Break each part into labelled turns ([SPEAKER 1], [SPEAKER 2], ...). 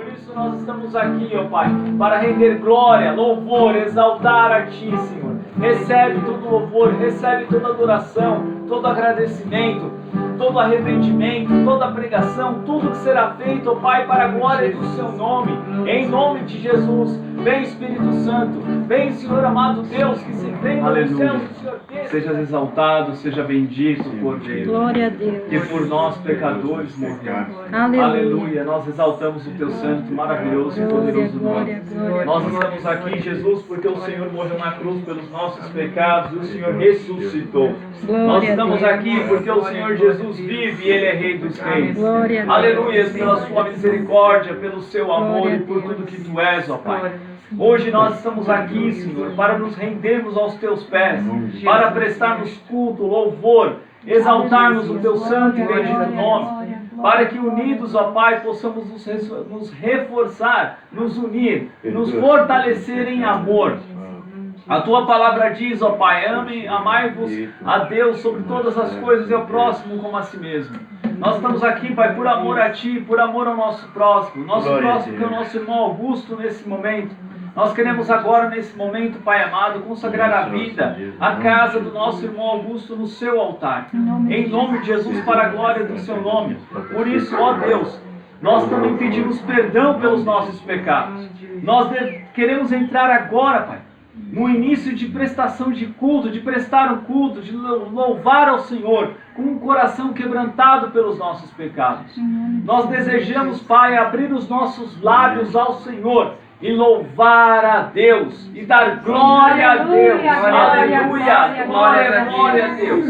[SPEAKER 1] Por isso nós estamos aqui, ó Pai, para render glória, louvor, exaltar a Ti, Senhor. Recebe todo louvor, recebe toda adoração, todo agradecimento, todo arrependimento, toda pregação, tudo que será feito, ó Pai, para a glória do Seu nome, em nome de Jesus. Vem Espírito Santo, vem Senhor amado Deus, que se venha do céu do Senhor Deus.
[SPEAKER 2] Seja exaltado, seja bendito, Cordeiro.
[SPEAKER 3] Glória a Deus.
[SPEAKER 2] Que por nós pecadores morreu.
[SPEAKER 3] Aleluia.
[SPEAKER 2] Aleluia. Nós exaltamos o Teu santo, maravilhoso e poderoso nome. Nós estamos aqui, Jesus, porque o Senhor morreu na cruz pelos nossos pecados e o Senhor ressuscitou. Nós estamos aqui porque o Senhor Jesus vive e Ele é Rei dos Reis. Aleluia, pela Sua misericórdia, pelo Seu amor e por tudo que Tu és, ó Pai. Hoje nós estamos aqui, Senhor, para nos rendermos aos Teus pés, para prestarmos culto, louvor, exaltarmos o Teu santo e bendito nome, para que unidos, ó Pai, possamos nos reforçar, nos unir, nos fortalecer em amor. A Tua palavra diz, ó Pai, amai-vos a Deus sobre todas as coisas e ao próximo como a si mesmo. Nós estamos aqui, Pai, por amor a Ti, por amor ao nosso próximo. Nosso próximo que é o nosso irmão Augusto nesse momento. Nós queremos agora, nesse momento, Pai amado, consagrar a vida, a casa do nosso irmão Augusto no Seu altar. Em nome de Jesus, para a glória do Seu nome. Por isso, ó Deus, nós também pedimos perdão pelos nossos pecados. Nós queremos entrar agora, Pai, no início de prestação de culto, de prestar um culto, de louvar ao Senhor, com um coração quebrantado pelos nossos pecados. Nós desejamos, Pai, abrir os nossos lábios ao Senhor e louvar a Deus e dar glória a Deus. Aleluia! Glória a Deus.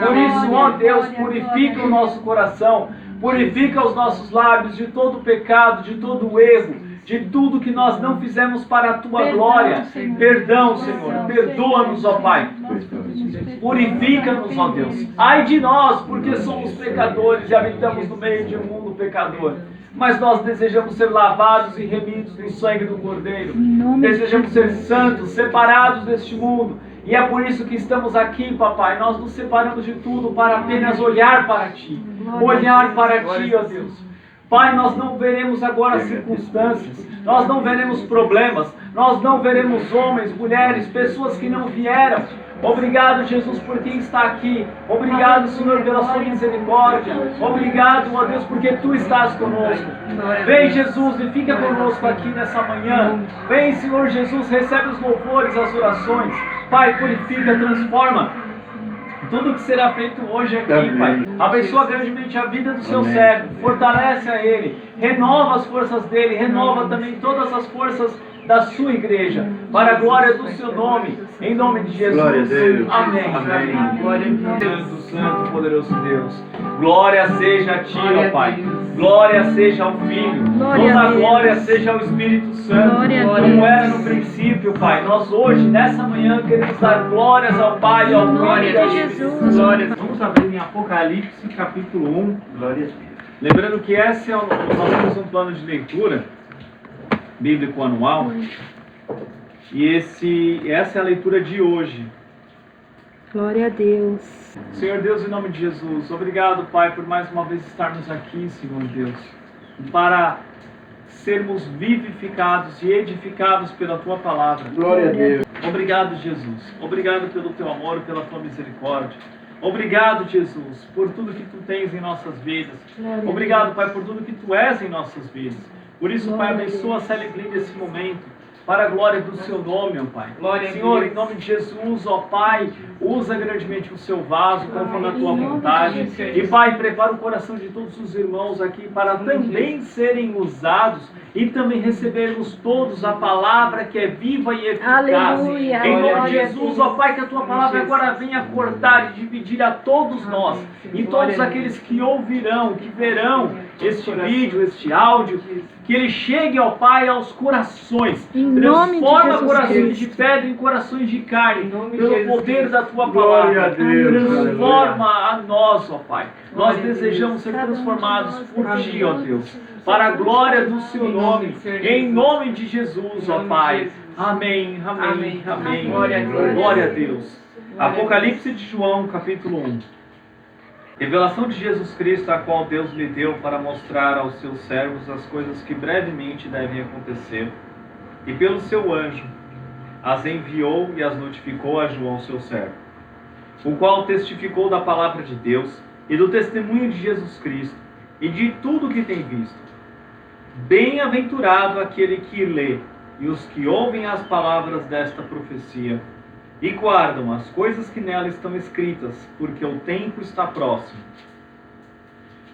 [SPEAKER 2] Por isso, ó Deus, purifica o nosso coração, purifica os nossos lábios de todo pecado, de todo erro, de tudo que nós não fizemos para a Tua glória. Perdão, Senhor. Perdoa-nos, ó Pai. Purifica-nos, ó Deus. Ai de nós, porque somos pecadores e habitamos no meio de um mundo pecador. Mas nós desejamos ser lavados e remidos no sangue do Cordeiro. Desejamos ser santos, separados deste mundo. E é por isso que estamos aqui, papai. Nós nos separamos de tudo para apenas olhar para Ti. Olhar para Ti, ó Deus. Pai, nós não veremos agora circunstâncias, nós não veremos problemas, nós não veremos homens, mulheres, pessoas que não vieram. Obrigado, Jesus, por quem está aqui. Obrigado, Senhor, pela Sua misericórdia. Obrigado, ó Deus, porque Tu estás conosco. Vem, Jesus, e fica conosco aqui nessa manhã. Vem, Senhor Jesus, recebe os louvores, as orações. Pai, purifica, transforma tudo que será feito hoje aqui, Pai. Abençoa grandemente a vida do Seu servo. Fortalece a ele. Renova as forças dele. Renova também todas as forças da Sua igreja. Para a glória do Seu nome. Em nome de Jesus. Glória a Deus.
[SPEAKER 1] Amém.
[SPEAKER 2] Amém.
[SPEAKER 1] Glória a Deus. Santo, poderoso Deus. Glória seja a Ti, ó Pai. Glória seja ao Filho. Toda a glória seja ao Espírito Santo. Como era no princípio, Pai. Nós hoje, nessa manhã, queremos dar glórias ao Pai e ao Filho e ao Espírito Santo. Vamos abrir em Apocalipse, capítulo 1.
[SPEAKER 2] Glória a Deus.
[SPEAKER 1] Lembrando que nós temos um plano de leitura bíblico anual. E essa é a leitura de hoje.
[SPEAKER 3] Glória a Deus.
[SPEAKER 1] Senhor Deus, em nome de Jesus, obrigado, Pai, por mais uma vez estarmos aqui, Senhor Deus, para sermos vivificados e edificados pela Tua palavra.
[SPEAKER 2] Glória a Deus.
[SPEAKER 1] Obrigado, Jesus. Obrigado pelo Teu amor, pela Tua misericórdia. Obrigado, Jesus, por tudo que Tu tens em nossas vidas. Obrigado, Pai, por tudo que Tu és em nossas vidas. Por isso, Pai, abençoa a Celebrina nesse momento, para a glória do Seu nome, ó Pai. Senhor, em nome de Jesus, ó Pai, usa grandemente o Seu vaso, conforme a Tua vontade. E, Pai, prepara o coração de todos os irmãos aqui para também serem usados e também recebermos todos a palavra que é viva e eficaz.
[SPEAKER 3] Aleluia.
[SPEAKER 1] Em nome de Jesus, ó Pai, que a Tua palavra agora venha cortar e dividir a todos nós e todos aqueles que ouvirão, que verão este vídeo, este áudio, que ele chegue, ó Pai, aos corações. Transforma corações de pedra em corações de carne, pelo poder da Tua palavra. Transforma a nós, ó Pai. Nós desejamos ser transformados por Ti, ó Deus, para a glória do Seu nome, em nome de Jesus, ó Pai. Amém, amém, amém. Glória a Deus. Apocalipse de João, capítulo 1. Revelação de Jesus Cristo, a qual Deus lhe deu para mostrar aos seus servos as coisas que brevemente devem acontecer. E pelo seu anjo as enviou e as notificou a João, seu servo, o qual testificou da palavra de Deus e do testemunho de Jesus Cristo e de tudo o que tem visto. Bem-aventurado aquele que lê e os que ouvem as palavras desta profecia e guardam as coisas que nela estão escritas, porque o tempo está próximo.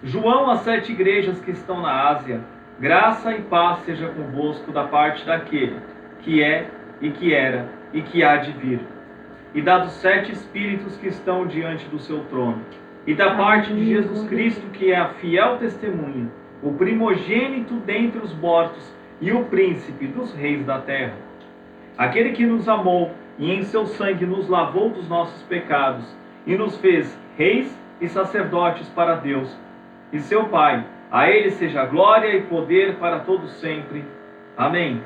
[SPEAKER 1] João, às 7 igrejas que estão na Ásia, graça e paz seja convosco da parte daquele que é e que era e que há de vir, e da dos 7 espíritos que estão diante do seu trono, e da parte de Jesus Cristo, que é a fiel testemunha, o primogênito dentre os mortos e o príncipe dos reis da terra. Aquele que nos amou e em seu sangue nos lavou dos nossos pecados e nos fez reis e sacerdotes para Deus e seu Pai. A ele seja glória e poder para todos sempre. Amém.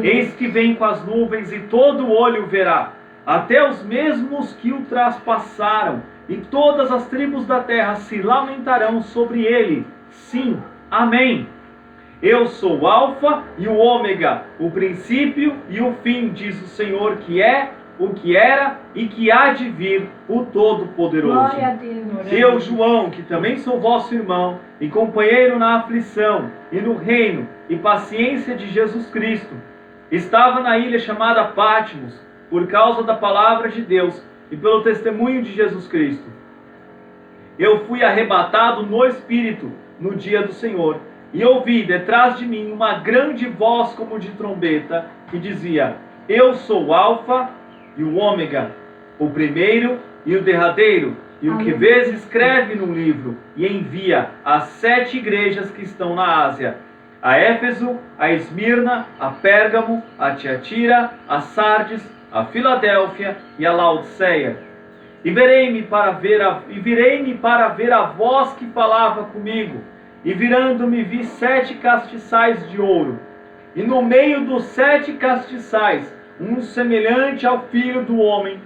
[SPEAKER 1] Eis que vem com as nuvens e todo olho verá, até os mesmos que o traspassaram, e todas as tribos da terra se lamentarão sobre ele. Sim, amém. Eu sou o Alfa e o Ômega, o princípio e o fim, diz o Senhor, que é, o que era e que há de vir, o Todo-Poderoso.
[SPEAKER 3] Glória a Deus.
[SPEAKER 1] Eu, João, que também sou vosso irmão e companheiro na aflição e no reino e paciência de Jesus Cristo, estava na ilha chamada Patmos, por causa da palavra de Deus e pelo testemunho de Jesus Cristo. Eu fui arrebatado no Espírito no dia do Senhor, e ouvi detrás de mim uma grande voz como de trombeta, que dizia: Eu sou o Alfa e o Ômega, o primeiro e o derradeiro. E o que vês escreve num livro e envia às 7 igrejas que estão na Ásia: a Éfeso, a Esmirna, a Pérgamo, a Tiatira, a Sardes, a Filadélfia e a Laodiceia. E virei-me para ver a voz que falava comigo. E virando-me vi 7 castiçais de ouro. E no meio dos 7 castiçais, um semelhante ao Filho do Homem,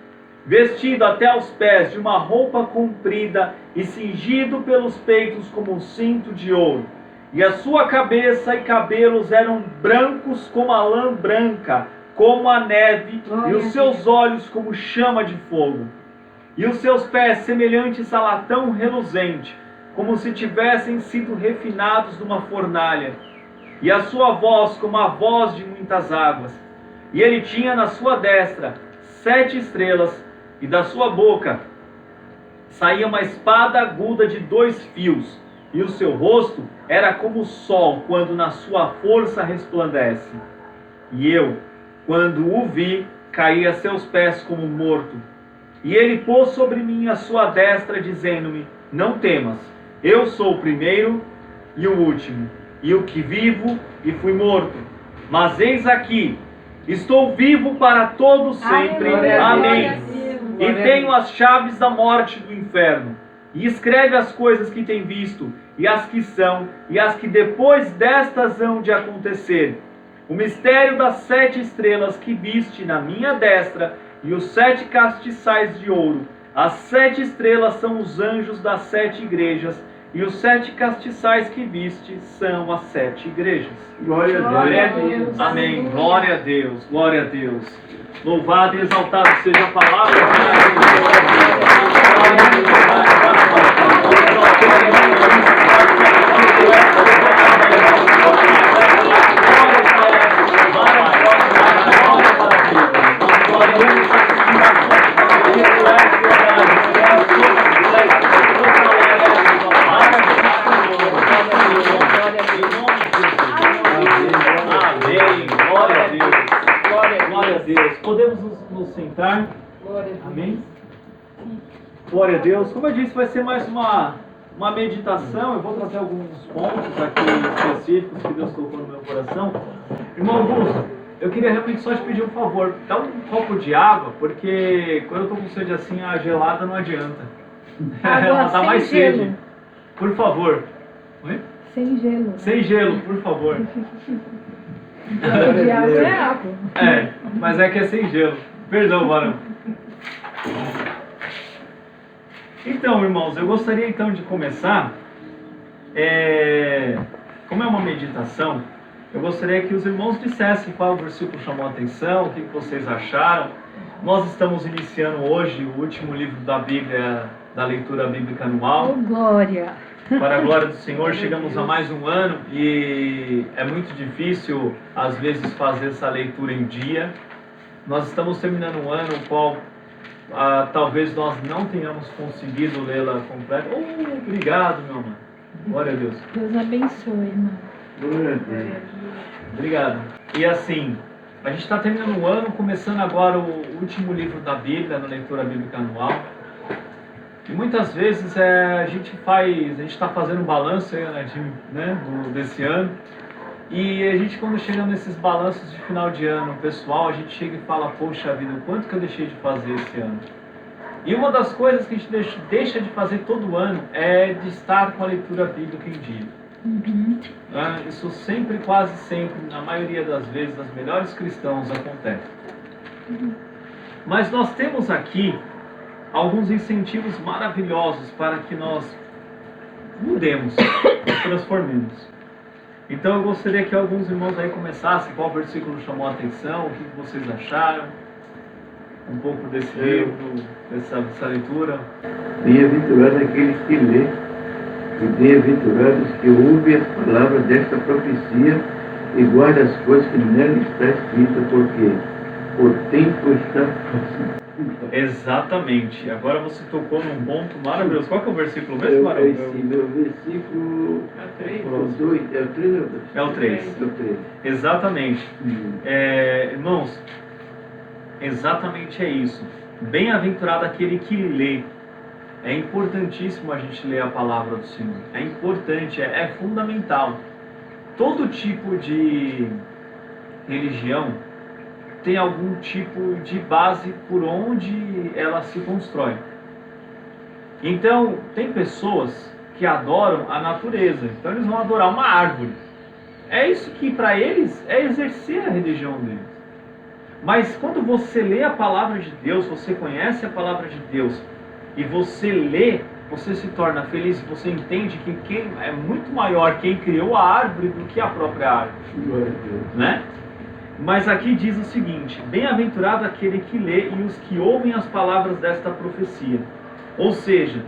[SPEAKER 1] vestido até os pés de uma roupa comprida e cingido pelos peitos como um cinto de ouro. E a sua cabeça e cabelos eram brancos como a lã branca, como a neve, e os seus olhos como chama de fogo. E os seus pés semelhantes a latão reluzente, como se tivessem sido refinados numa fornalha. E a sua voz como a voz de muitas águas. E ele tinha na sua destra 7 estrelas, e da sua boca saía uma espada aguda de 2 fios, e o seu rosto era como o sol quando na sua força resplandece. E eu, quando o vi, caí a seus pés como morto. E ele pôs sobre mim a sua destra, dizendo-me: Não temas, eu sou o primeiro e o último, e o que vivo e fui morto. Mas eis aqui, estou vivo para todo sempre. Amém. E tenho as chaves da morte e do inferno. E escreve as coisas que tem visto, e as que são, e as que depois destas hão de acontecer. O mistério das 7 estrelas que viste na minha destra, e os 7 castiçais de ouro. As 7 estrelas são os anjos das 7 igrejas, e os 7 castiçais que viste são as 7 igrejas.
[SPEAKER 2] Glória a Deus.
[SPEAKER 1] Amém. Glória a Deus. Glória a Deus. Louvado e exaltado seja a palavra. Podemos nos sentar? Amém? Glória a Deus. Como eu disse, vai ser mais uma meditação. Eu vou trazer alguns pontos aqui específicos que Deus colocou no meu coração. Irmão Augusto, eu queria realmente só te pedir um favor. Dá um copo de água, porque quando eu tô com sede assim, a gelada não adianta. Ela dá mais sede. Por favor. Oi?
[SPEAKER 3] Sem gelo.
[SPEAKER 1] Sem gelo, por favor.
[SPEAKER 3] De água é água.
[SPEAKER 1] É, mas é que é sem gelo. Perdão, varão. Então, irmãos, eu gostaria então de começar, como é uma meditação, eu gostaria que os irmãos dissessem qual versículo chamou a atenção, o que vocês acharam. Nós estamos iniciando hoje o último livro da Bíblia, da leitura bíblica anual.
[SPEAKER 3] Oh, glória!
[SPEAKER 1] Para a glória do Senhor, chegamos a mais um ano e é muito difícil, às vezes, fazer essa leitura em dia. Nós estamos terminando um ano no qual talvez nós não tenhamos conseguido lê-la completa. Oh, obrigado, meu amor. Glória a Deus.
[SPEAKER 3] Deus abençoe, irmão.
[SPEAKER 1] Obrigado. E assim, a gente está terminando o ano, começando agora o último livro da Bíblia, na leitura bíblica anual. E muitas vezes a gente está fazendo um balanço desse ano. E a gente, quando chega nesses balanços de final de ano pessoal, a gente chega e fala, poxa vida, o quanto que eu deixei de fazer esse ano? E uma das coisas que a gente deixa de fazer todo ano é de estar com a leitura bíblica em dia. Isso sempre, quase sempre, na maioria das vezes, nos melhores cristãos acontece. Mas nós temos aqui alguns incentivos maravilhosos para que nós mudemos, nos transformemos. Então eu gostaria que alguns irmãos aí começassem, qual versículo chamou a atenção, o que vocês acharam, um pouco desse livro, dessa leitura.
[SPEAKER 4] Bem-aventurado aqueles que lê, e bem-aventurados que ouvem as palavras desta profecia e guardam as coisas que nela está escrita, porque o tempo está próximo.
[SPEAKER 1] Exatamente. Agora você tocou num ponto maravilhoso. Qual que é o versículo mesmo, Marão?
[SPEAKER 4] Meu versículo
[SPEAKER 1] É 3.
[SPEAKER 4] É o 3 ou o 2?
[SPEAKER 1] É o 3.
[SPEAKER 4] É o 3.
[SPEAKER 1] Exatamente. Irmãos, exatamente é isso. Bem-aventurado aquele que lê. É importantíssimo a gente ler a palavra do Senhor. É importante, é fundamental. Todo tipo de religião tem algum tipo de base por onde ela se constrói. Então, tem pessoas que adoram a natureza. Então, eles vão adorar uma árvore. É isso que, para eles, é exercer a religião deles. Mas, quando você lê a palavra de Deus, você conhece a palavra de Deus, e você lê, você se torna feliz, você entende que quem é muito maior quem criou a árvore do que a própria árvore. Né? Mas aqui diz o seguinte: bem-aventurado aquele que lê e os que ouvem as palavras desta profecia. Ou seja,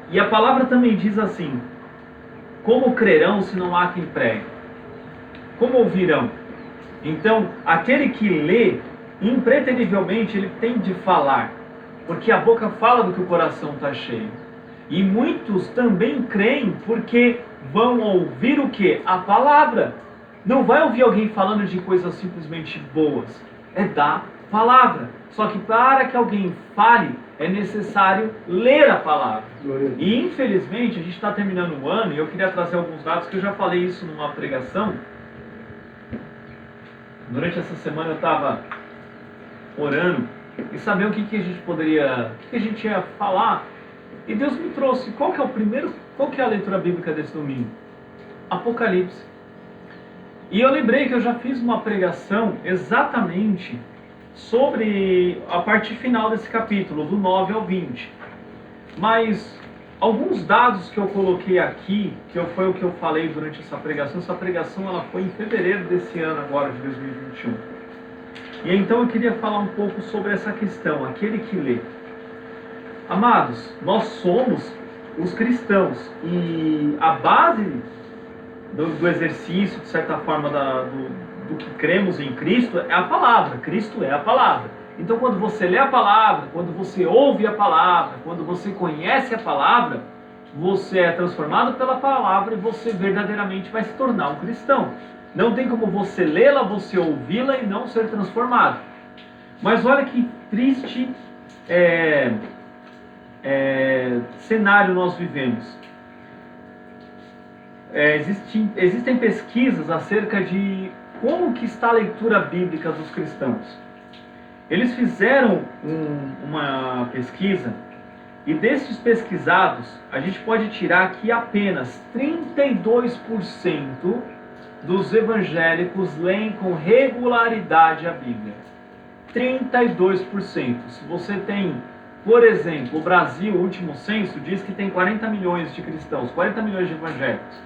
[SPEAKER 1] e a palavra também diz assim: como crerão se não há quem pregue? Como ouvirão? Então, aquele que lê, impreterivelmente ele tem de falar, porque a boca fala do que o coração está cheio. E muitos também creem porque vão ouvir o quê? A palavra. Não vai ouvir alguém falando de coisas simplesmente boas. É da palavra. Só que para que alguém fale, é necessário ler a palavra. E infelizmente, a gente está terminando o ano, e eu queria trazer alguns dados, que eu já falei isso numa pregação. Durante essa semana eu estava orando e saber o que a gente poderia, o que a gente ia falar. E Deus me trouxe, qual que é a leitura bíblica desse domingo? Apocalipse. E eu lembrei que eu já fiz uma pregação exatamente sobre a parte final desse capítulo, do 9 ao 20. Mas alguns dados que eu coloquei aqui, foi o que eu falei durante essa pregação ela foi em fevereiro desse ano agora, de 2021. E então eu queria falar um pouco sobre essa questão, aquele que lê. Amados, nós somos os cristãos, e a base do exercício, de certa forma, do que cremos em Cristo é a palavra. Cristo é a palavra. Então, quando você lê a palavra, quando você ouve a palavra, quando você conhece a palavra, você é transformado pela palavra e você verdadeiramente vai se tornar um cristão. Não tem como você lê-la, você ouvi-la e não ser transformado. Mas olha que triste cenário nós vivemos. Existem pesquisas acerca de como que está a leitura bíblica dos cristãos. Eles fizeram uma pesquisa, e desses pesquisados, a gente pode tirar que apenas 32% dos evangélicos leem com regularidade a Bíblia. 32%. Se você tem Por exemplo, o Brasil, o último censo, diz que tem 40 milhões de cristãos, 40 milhões de evangélicos.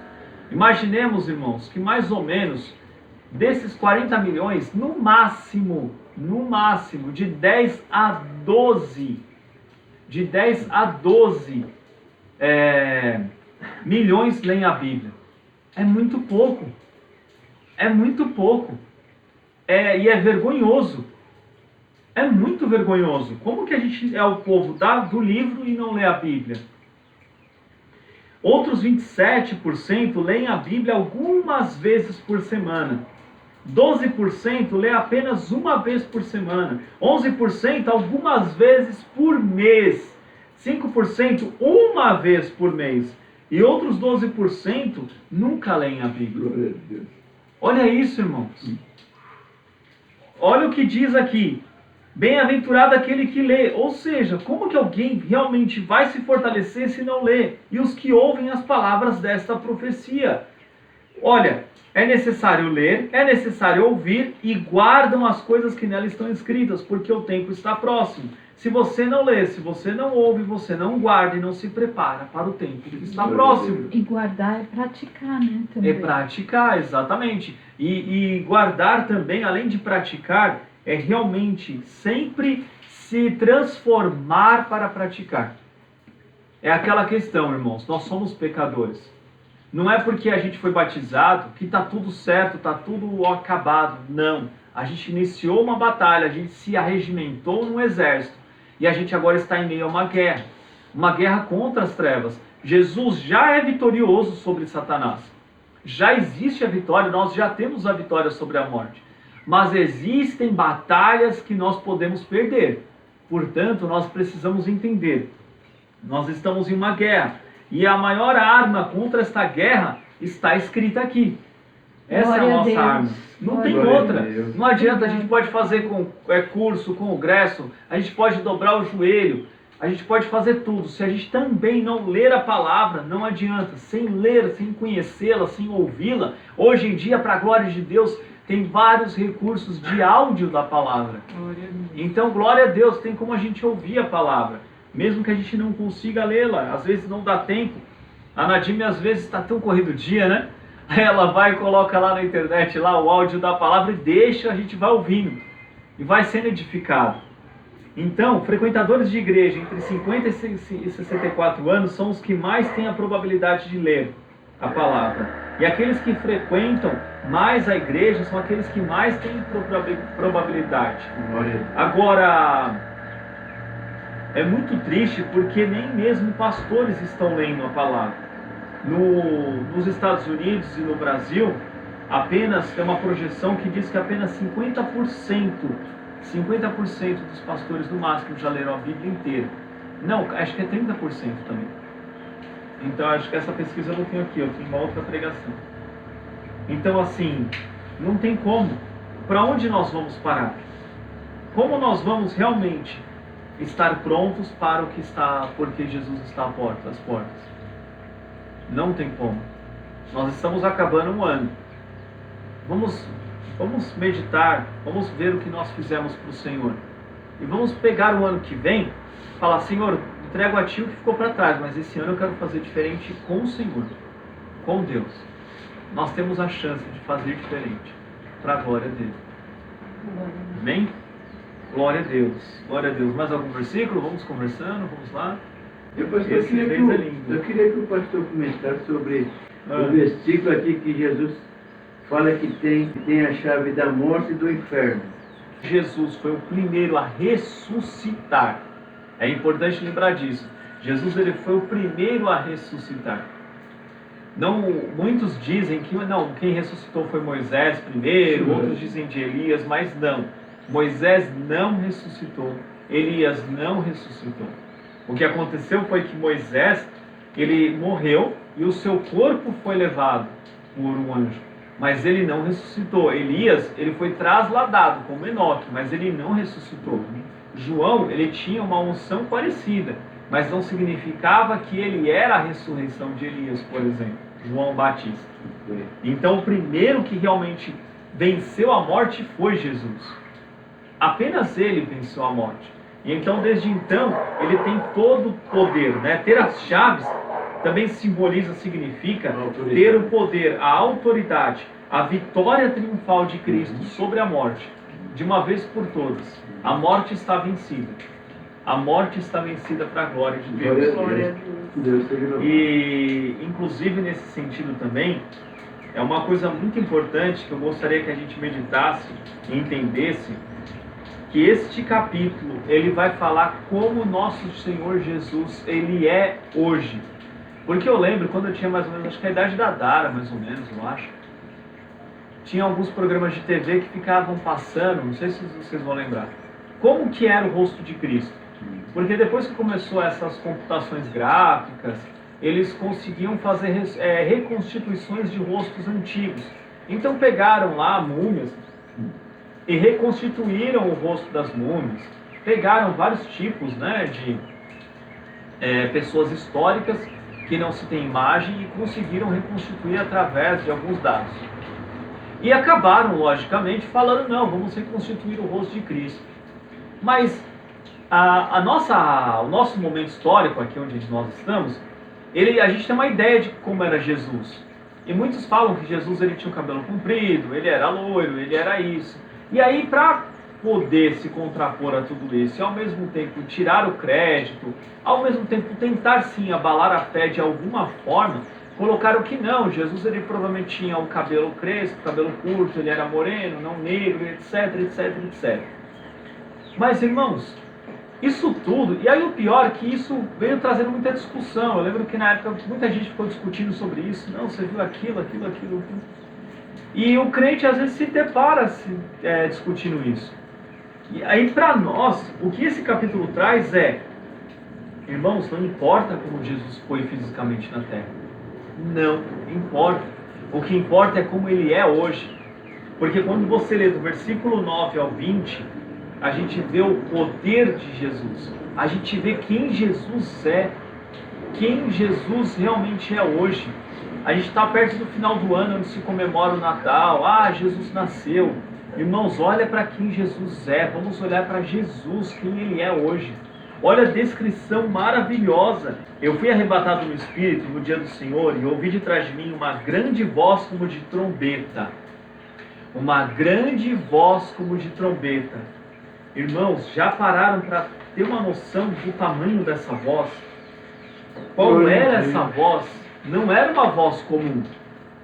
[SPEAKER 1] Imaginemos, irmãos, que mais ou menos desses 40 milhões, no máximo, de 10 a 12 milhões leem a Bíblia. É muito pouco. É muito pouco. E é vergonhoso. É muito vergonhoso. Como que a gente é o povo do livro e não lê a Bíblia? Outros 27% leem a Bíblia algumas vezes por semana. 12% lê apenas uma vez por semana. 11% algumas vezes por mês. 5% uma vez por mês. E outros 12% nunca leem a Bíblia. Olha isso, irmãos. Olha o que diz aqui. Bem-aventurado aquele que lê. Ou seja, como que alguém realmente vai se fortalecer se não lê? E os que ouvem as palavras desta profecia. Olha, é necessário ler, é necessário ouvir e guardam as coisas que nela estão escritas, porque o tempo está próximo. Se você não lê, se você não ouve, você não guarda e não se prepara para o tempo que está próximo.
[SPEAKER 3] E guardar é praticar, né? Também.
[SPEAKER 1] É praticar, exatamente. E guardar também, além de praticar, é realmente sempre se transformar para praticar. É aquela questão, irmãos, nós somos pecadores. Não é porque a gente foi batizado que está tudo certo, está tudo acabado. Não. A gente iniciou uma batalha, a gente se arregimentou no exército. E a gente agora está em meio a uma guerra contra as trevas. Jesus já é vitorioso sobre Satanás. Já existe a vitória, nós já temos a vitória sobre a morte. Mas existem batalhas que nós podemos perder. Portanto, nós precisamos entender. Nós estamos em uma guerra. E a maior arma contra esta guerra está escrita aqui. Essa é a nossa arma. Não tem outra. Não adianta, a gente pode fazer curso, congresso, a gente pode dobrar o joelho, a gente pode fazer tudo. Se a gente também não ler a palavra, não adianta. Sem ler, sem conhecê-la, sem ouvi-la, hoje em dia, para a glória de Deus, tem vários recursos de áudio da palavra. Então, glória a Deus, tem como a gente ouvir a palavra. Mesmo que a gente não consiga lê-la, às vezes não dá tempo. A Nadime às vezes está tão corrido o dia, né? Aí ela vai e coloca lá na internet lá o áudio da palavra e deixa, a gente vai ouvindo. E vai sendo edificado. Então, frequentadores de igreja entre 50 e 64 anos são os que mais têm a probabilidade de ler a palavra. E aqueles que frequentam mais a igreja são aqueles que mais têm probabilidade. Agora, é muito triste porque nem mesmo pastores estão lendo a palavra. Nos Estados Unidos e no Brasil, apenas tem uma projeção que diz que apenas 50% dos pastores no máximo já leram a Bíblia inteira. Não, acho que é 30% também. Então acho que essa pesquisa eu não tenho aqui, eu tenho uma outra pregação. Então assim, não tem como. Para onde nós vamos parar? Como nós vamos realmente estar prontos para o que está, porque Jesus está às portas? Não tem como. Nós estamos acabando um ano. Vamos meditar, vamos ver o que nós fizemos para o Senhor. E vamos pegar o ano que vem, falar, Senhor, entrego a Ti o que ficou para trás, mas esse ano eu quero fazer diferente com o Senhor, com Deus. Nós temos a chance de fazer diferente, para a glória dEle. Amém? Glória a Deus. Glória a Deus. Mais algum versículo? Vamos conversando, vamos lá.
[SPEAKER 4] Eu queria que o pastor comentasse sobre o versículo aqui que Jesus fala que tem a chave da morte e do inferno.
[SPEAKER 1] Jesus foi o primeiro a ressuscitar. É importante lembrar disso. Jesus ele foi o primeiro a ressuscitar. Não, muitos dizem que não, quem ressuscitou foi Moisés primeiro, outros dizem de Elias, mas não. Moisés não ressuscitou, Elias não ressuscitou. O que aconteceu foi que Moisés, ele morreu e o seu corpo foi levado por um anjo. Mas ele não ressuscitou. Elias, ele foi trasladado como Enoque, mas ele não ressuscitou. João, ele tinha uma unção parecida, mas não significava que ele era a ressurreição de Elias, por exemplo, João Batista. Então o primeiro que realmente venceu a morte foi Jesus. Apenas ele venceu a morte. E então, desde então, ele tem todo o poder, né? Ter as chaves também significa ter o poder, a autoridade, a vitória triunfal de Cristo sobre a morte, de uma vez por todas. A morte está vencida. A morte está vencida para a glória de Deus. E, inclusive, nesse sentido também, é uma coisa muito importante que eu gostaria que a gente meditasse e entendesse, que este capítulo, ele vai falar como o nosso Senhor Jesus, ele é hoje. Porque eu lembro, quando eu tinha mais ou menos, acho que a idade da Dara, mais ou menos, eu acho, tinha alguns programas de TV que ficavam passando, não sei se vocês vão lembrar, como que era o rosto de Cristo. Porque depois que começou essas computações gráficas, eles conseguiam fazer reconstituições de rostos antigos. Então pegaram lá múmias e reconstituíram o rosto das múmias. Pegaram vários tipos, né, de pessoas históricas que não se tem imagem e conseguiram reconstituir através de alguns dados. E acabaram, logicamente, falando, não, vamos reconstituir o rosto de Cristo. Mas o nosso momento histórico, aqui onde nós estamos, a gente tem uma ideia de como era Jesus. E muitos falam que Jesus ele tinha o cabelo comprido, ele era loiro, ele era isso. E aí, para poder se contrapor a tudo isso, e ao mesmo tempo tirar o crédito, ao mesmo tempo tentar sim abalar a fé de alguma forma, colocaram que não, Jesus ele provavelmente tinha o cabelo crespo, cabelo curto, ele era moreno, não negro, etc, etc, etc. Mas, irmãos, isso tudo, e aí o pior é que isso veio trazendo muita discussão. Eu lembro que na época muita gente ficou discutindo sobre isso. Não, você viu aquilo. E o crente às vezes se depara discutindo isso. E aí para nós, o que esse capítulo traz irmãos, não importa como Jesus foi fisicamente na terra. Não importa. O que importa é como ele é hoje. Porque quando você lê do versículo 9 ao 20... a gente vê o poder de Jesus. A gente vê quem Jesus é. Quem Jesus realmente é hoje. A gente está perto do final do ano, onde se comemora o Natal. Jesus nasceu. Irmãos, olha para quem Jesus é. Vamos olhar para Jesus, quem Ele é hoje. Olha a descrição maravilhosa. Eu fui arrebatado no Espírito no dia do Senhor e ouvi de trás de mim uma grande voz como de trombeta. Uma grande voz como de trombeta. Irmãos, já pararam para ter uma noção do tamanho dessa voz? Qual era essa voz? Não era uma voz comum.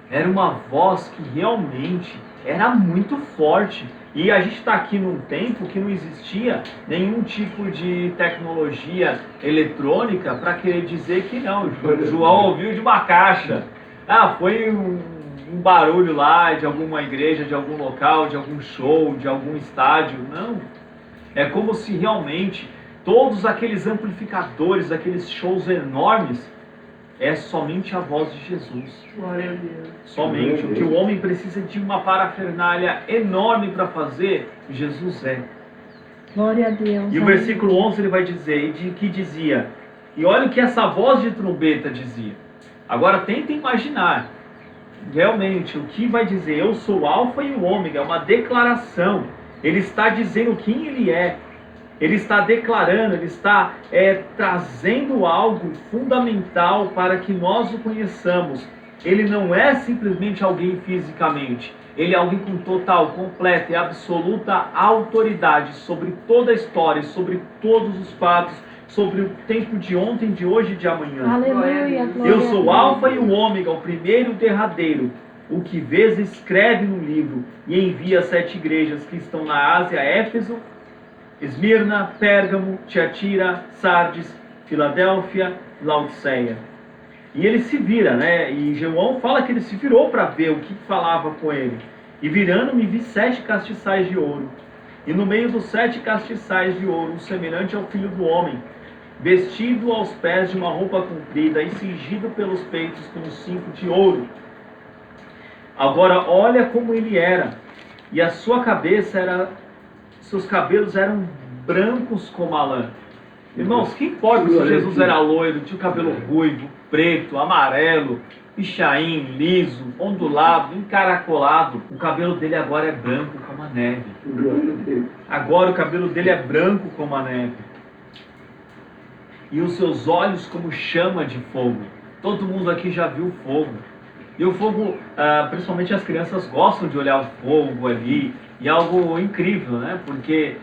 [SPEAKER 1] Era uma voz que realmente era muito forte. E a gente está aqui num tempo que não existia nenhum tipo de tecnologia eletrônica para querer dizer que não. João ouviu de uma caixa. Foi um barulho lá de alguma igreja, de algum local, de algum show, de algum estádio. Não. É como se realmente todos aqueles amplificadores, aqueles shows enormes, é somente a voz de Jesus.
[SPEAKER 5] Glória a Deus.
[SPEAKER 1] Somente. O que o homem precisa de uma parafernália enorme para fazer, Jesus é.
[SPEAKER 3] Glória a Deus.
[SPEAKER 1] E o versículo 11 ele vai dizer, que dizia, e olha o que essa voz de trombeta dizia. Agora tentem imaginar, realmente, o que vai dizer, eu sou o alfa e o ômega, é uma declaração. Ele está dizendo quem ele é. Ele está declarando, ele está trazendo algo fundamental para que nós o conheçamos. Ele não é simplesmente alguém fisicamente. Ele é alguém com total, completa e absoluta autoridade sobre toda a história, sobre todos os fatos, sobre o tempo de ontem, de hoje e de amanhã.
[SPEAKER 3] Aleluia, glória
[SPEAKER 1] Eu sou o
[SPEAKER 3] a
[SPEAKER 1] alfa
[SPEAKER 3] Deus.
[SPEAKER 1] e o ômega, o primeiro e o derradeiro. O que vês escreve no livro e envia 7 igrejas que estão na Ásia, Éfeso, Esmirna, Pérgamo, Tiatira, Sardes, Filadélfia, Laodiceia. E ele se vira, né? E João fala que ele se virou para ver o que falava com ele. E virando-me vi 7 castiçais de ouro. E no meio dos 7 castiçais de ouro, semelhante ao Filho do Homem, vestido aos pés de uma roupa comprida e cingido pelos peitos com um cinto de ouro. Agora olha como ele era. E a sua cabeça seus cabelos eram brancos como a lã. Irmãos, que importa se Jesus era loiro, tinha o cabelo ruivo, preto, amarelo, pichain, liso, ondulado, encaracolado. O cabelo dele agora é branco como a neve. Agora o cabelo dele é branco como a neve.
[SPEAKER 2] e os seus olhos como chama de fogo. Todo mundo aqui já viu fogo. E o fogo, principalmente as crianças gostam de olhar o fogo ali, e é algo incrível, né? Porque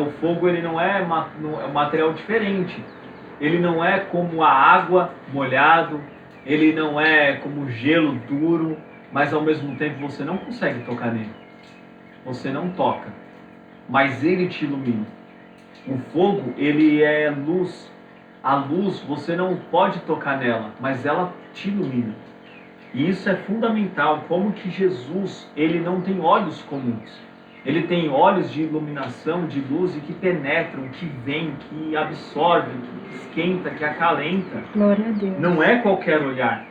[SPEAKER 2] o fogo ele não é um material diferente. Ele não é como a água molhado, ele não é como gelo duro, mas ao mesmo tempo você não consegue tocar nele. Você não toca, mas ele te ilumina. O fogo, ele é luz. A luz, você não pode tocar nela, mas ela te ilumina. E isso é fundamental, como que Jesus, ele não tem olhos comuns. Ele tem olhos de iluminação, de luz, e que penetram, que vêm, que absorvem, que esquenta, que acalenta.
[SPEAKER 3] Glória a Deus.
[SPEAKER 2] Não é qualquer olhar.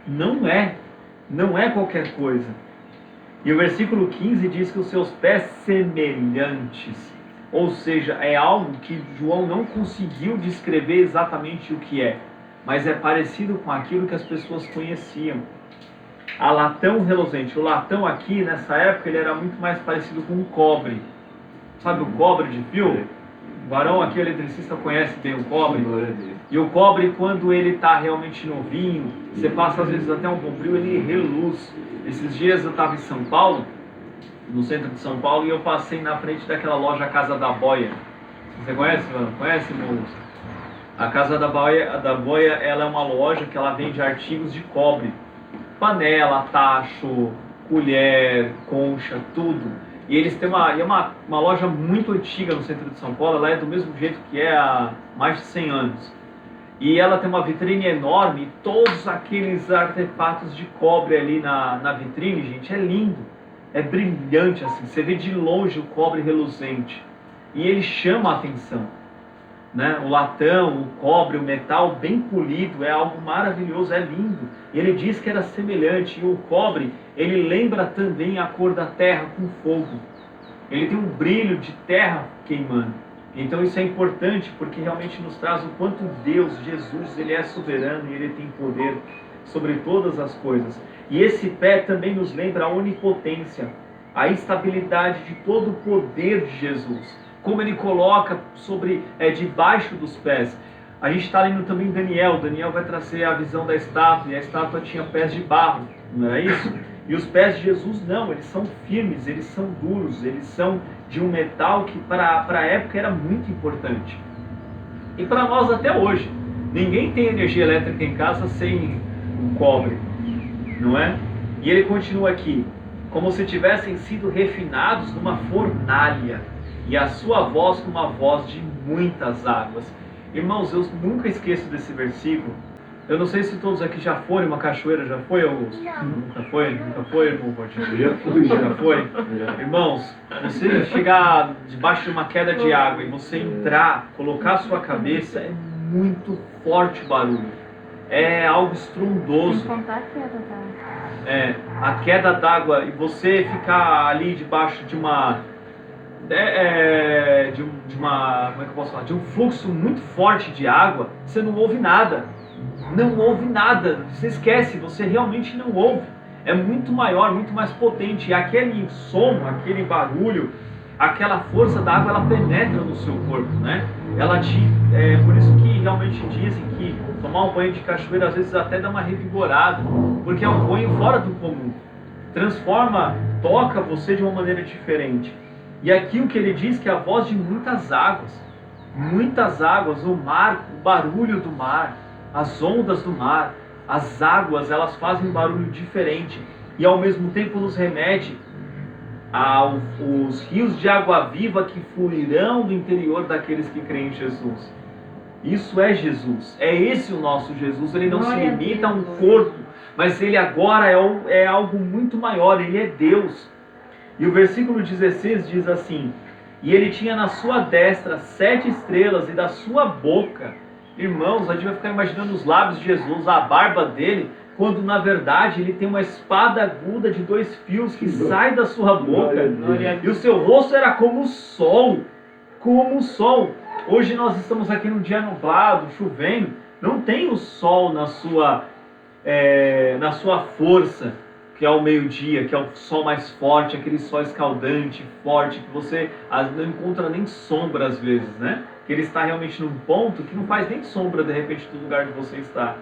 [SPEAKER 2] Não é qualquer coisa. E o versículo 15 diz que os seus pés semelhantes. Ou seja, é algo que João não conseguiu descrever exatamente o que é, mas é parecido com aquilo que as pessoas conheciam. A latão reluzente. O latão aqui, nessa época, ele era muito mais parecido com o cobre. Sabe o cobre de fio? O varão aqui, o eletricista, conhece bem o cobre. E o cobre, quando ele está realmente novinho, você passa às vezes até um bombril, ele reluz. Esses dias eu estava em São Paulo, no centro de São Paulo, e eu passei na frente daquela loja Casa da Boia. Você conhece, mano? Conhece, moço? A Casa da Boia, ela é uma loja que ela vende artigos de cobre. Panela, tacho, colher, concha, tudo. E eles têm uma loja muito antiga no centro de São Paulo, ela é do mesmo jeito que é há mais de 100 anos. E ela tem uma vitrine enorme, e todos aqueles artefatos de cobre ali na vitrine, gente, é lindo. É brilhante assim, você vê de longe o cobre reluzente. E ele chama a atenção. Né? O latão, o cobre, o metal bem polido é algo maravilhoso, é lindo. Ele diz que era semelhante, e o cobre, ele lembra também a cor da terra com fogo. Ele tem um brilho de terra queimando. Então isso é importante porque realmente nos traz o quanto Deus, Jesus, ele é soberano e ele tem poder sobre todas as coisas. E esse pé também nos lembra a onipotência, a estabilidade de todo o poder de Jesus. Como ele coloca debaixo dos pés. A gente está lendo também Daniel. Daniel vai trazer a visão da estátua, e a estátua tinha pés de barro, não era isso? E os pés de Jesus não, eles são firmes, eles são duros, eles são de um metal que para a época era muito importante. E para nós até hoje. Ninguém tem energia elétrica em casa sem o cobre, não é? E ele continua aqui, como se tivessem sido refinados numa fornalha, e a sua voz como a voz de muitas águas. Irmãos, eu nunca esqueço desse versículo. Eu não sei se todos aqui já foram em uma cachoeira, já foi, Augusto? Nunca foi, irmão Valdir? Já foi. Irmãos, você chegar debaixo de uma queda de água e você entrar, colocar a sua cabeça, é muito forte o barulho. É algo estrondoso.
[SPEAKER 3] Sem contar a queda d'água.
[SPEAKER 2] A queda d'água, e você ficar ali debaixo de uma... como é que eu posso falar? De um fluxo muito forte de água, você não ouve nada. Não ouve nada. Você esquece, você realmente não ouve. É muito maior, muito mais potente. E aquele som, aquele barulho, aquela força da água, ela penetra no seu corpo, né? Por isso que realmente dizem que tomar um banho de cachoeira às vezes até dá uma revigorada, porque é um banho fora do comum. Toca você de uma maneira diferente. E aqui o que ele diz que é a voz de muitas águas, o mar, o barulho do mar, as ondas do mar, as águas, elas fazem um barulho diferente e ao mesmo tempo nos remete aos rios de água viva que fluirão do interior daqueles que creem em Jesus. Isso é Jesus, é esse o nosso Jesus. Ele não se limita a um corpo, mas ele agora é algo muito maior, ele é Deus. E o versículo 16 diz assim: e ele tinha na sua destra 7 estrelas, e da sua boca, irmãos, a gente vai ficar imaginando os lábios de Jesus, a barba dele, quando na verdade ele tem uma espada aguda de 2 fios que sai da sua boca, e o seu rosto era como o sol, Hoje nós estamos aqui num dia nublado, chovendo, não tem o sol na sua força, que é o meio-dia, que é o sol mais forte, aquele sol escaldante, forte, que você não encontra nem sombra às vezes, né? Que ele está realmente num ponto que não faz nem sombra de repente do lugar que você está.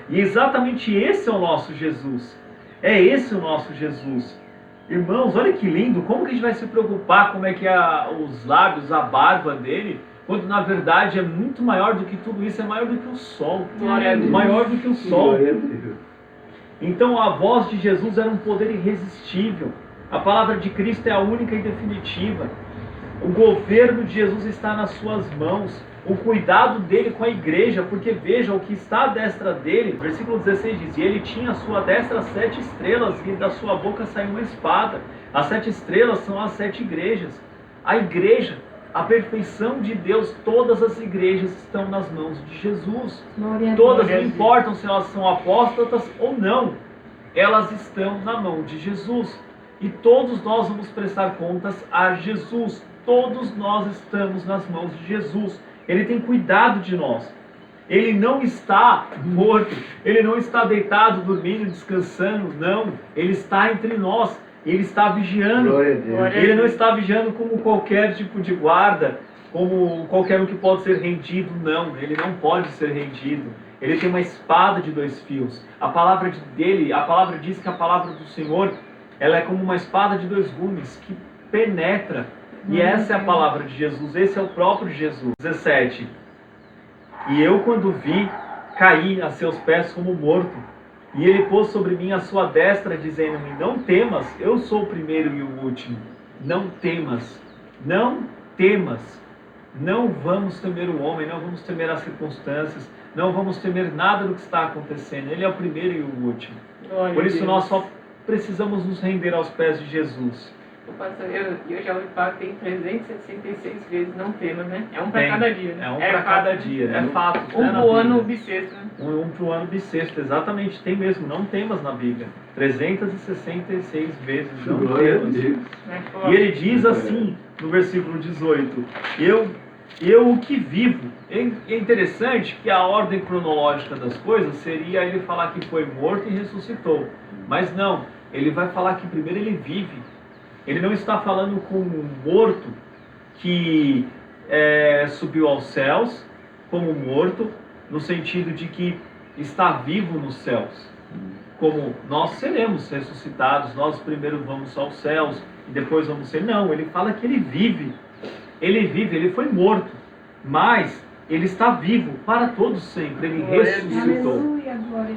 [SPEAKER 2] E exatamente esse é o nosso Jesus. É esse o nosso Jesus. Irmãos, olha que lindo, como que a gente vai se preocupar como é que é os lábios, a barba dele, quando na verdade é muito maior do que tudo isso, é maior do que o sol. Maior do que o sol. Então a voz de Jesus era um poder irresistível. A palavra de Cristo é a única e definitiva. O governo de Jesus está nas suas mãos. O cuidado dele com a igreja, porque veja, o que está à destra dele, versículo 16 diz, e ele tinha à sua destra 7 estrelas, e da sua boca saiu uma espada. As 7 estrelas são as 7 igrejas. A igreja, a perfeição de Deus, todas as igrejas estão nas mãos de Jesus. Todas, não importam se elas são apóstatas ou não, elas estão na mão de Jesus. E todos nós vamos prestar contas a Jesus. Todos nós estamos nas mãos de Jesus. Ele tem cuidado de nós. Ele não está morto, ele não está deitado, dormindo, descansando, não. Ele está entre nós. Ele está vigiando. Ele não está vigiando como qualquer tipo de guarda, como qualquer um que pode ser rendido, não. Ele não pode ser rendido. Ele tem uma espada de 2 fios. A palavra dele, a palavra diz que a palavra do Senhor, ela é como uma espada de 2 gumes que penetra. E essa é a palavra de Jesus. Esse é o próprio Jesus. 17. E eu, quando vi, caí a seus pés como morto. E ele pôs sobre mim a sua destra, dizendo-me, não temas, eu sou o primeiro e o último. Não temas, não temas. Não vamos temer o homem, não vamos temer as circunstâncias, não vamos temer nada do que está acontecendo. Ele é o primeiro e o último. Por isso nós só precisamos nos render aos pés de Jesus.
[SPEAKER 5] Eu já ouvi falar que tem 366 vezes não tema, né? É um para cada dia, né?
[SPEAKER 2] É um para cada dia, é fato.
[SPEAKER 5] Um pro ano bissexto, né?
[SPEAKER 2] Um pro ano bissexto, exatamente, tem mesmo, não temas na Bíblia. 366 vezes não temas. E ele diz assim, no versículo 18, eu o que vivo. É interessante que a ordem cronológica das coisas seria ele falar que foi morto e ressuscitou. Mas não, ele vai falar que primeiro ele vive. Ele não está falando com um morto que subiu aos céus, como morto, no sentido de que está vivo nos céus. Como nós seremos ressuscitados, nós primeiro vamos aos céus e depois vamos ser. Não, ele fala que ele vive. Ele vive, ele foi morto, mas ele está vivo para todos sempre. Ele ressuscitou.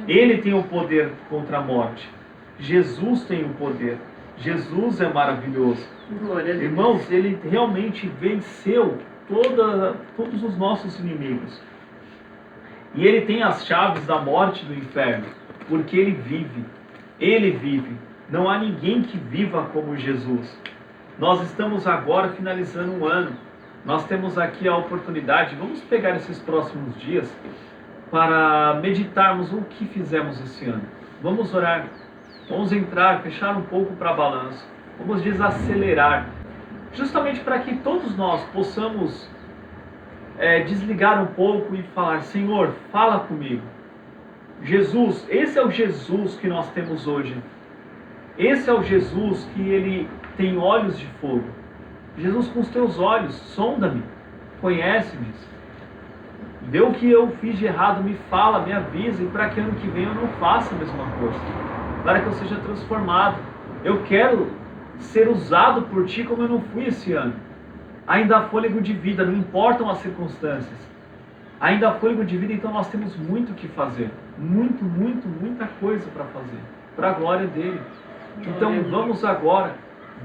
[SPEAKER 2] Ele tem o poder contra a morte. Jesus tem o poder. Jesus é maravilhoso. Irmãos, ele realmente venceu todos os nossos inimigos. E ele tem as chaves da morte e do inferno, porque ele vive. Ele vive. Não há ninguém que viva como Jesus. Nós estamos agora finalizando um ano. Nós temos aqui a oportunidade, vamos pegar esses próximos dias para meditarmos o que fizemos esse ano. Vamos orar. Vamos entrar, fechar um pouco para a balança. Vamos desacelerar. Justamente para que todos nós possamos desligar um pouco e falar, Senhor, fala comigo. Jesus, esse é o Jesus que nós temos hoje. Esse é o Jesus que ele tem olhos de fogo. Jesus, com os teus olhos, sonda-me, conhece-me. Vê o que eu fiz de errado, me fala, me avisa, e para que ano que vem eu não faça a mesma coisa. Para que eu seja transformado. Eu quero ser usado por Ti como eu não fui esse ano. Ainda há fôlego de vida, não importam as circunstâncias. Ainda há fôlego de vida, então nós temos muito o que fazer. Muita coisa para fazer. Para a glória dEle. Então vamos agora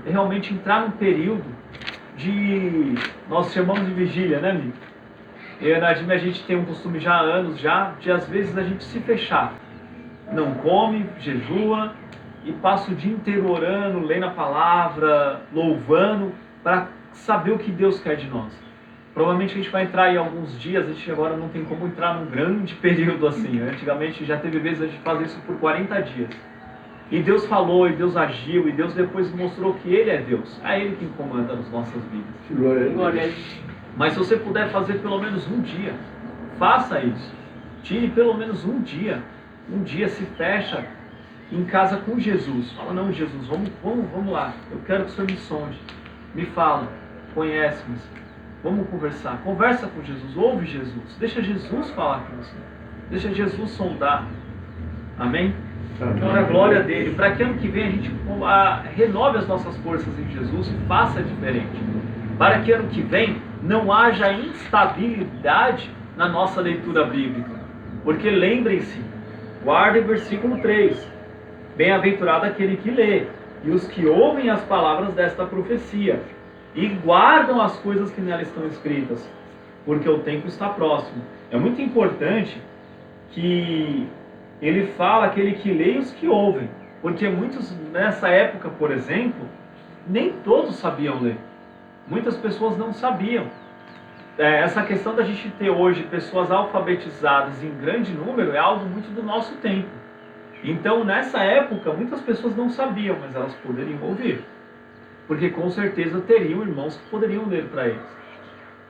[SPEAKER 2] realmente entrar num período de... Nós chamamos de vigília, né, amigo? Eu e a Nadim, a gente tem um costume já há anos de às vezes a gente se fechar. Não come, jejua e passa o dia inteiro orando, lendo a palavra, louvando, para saber o que Deus quer de nós. Provavelmente a gente vai entrar em alguns dias, a gente agora não tem como entrar num grande período assim. Antigamente já teve vezes a gente fazer isso por 40 dias. E Deus falou, e Deus agiu, e Deus depois mostrou que Ele é Deus. É Ele quem comanda as nossas vidas.
[SPEAKER 5] Glória.
[SPEAKER 2] Mas se você puder fazer pelo menos um dia, faça isso. Tire pelo menos um dia. Um dia se fecha
[SPEAKER 1] em casa com Jesus. Fala, não, Jesus, vamos lá. Eu quero que o Senhor me sonde. Me fala, conhece-me. Vamos conversar. Conversa com Jesus, ouve Jesus. Deixa Jesus falar com você. Deixa Jesus sondar. Amém? Para a glória dele. Para que ano que vem a gente renove as nossas forças em Jesus e faça diferente. Para que ano que vem não haja instabilidade na nossa leitura bíblica. Porque lembrem-se, guardem o versículo 3. Bem-aventurado aquele que lê, e os que ouvem as palavras desta profecia, e guardam as coisas que nela estão escritas, porque o tempo está próximo. É muito importante que ele fala aquele que lê e os que ouvem, porque muitos, nessa época, por exemplo, nem todos sabiam ler. Muitas pessoas não sabiam. Essa questão da gente ter hoje pessoas alfabetizadas em grande número é algo muito do nosso tempo. Então, nessa época, muitas pessoas não sabiam, mas elas poderiam ouvir. Porque com certeza teriam irmãos que poderiam ler para eles.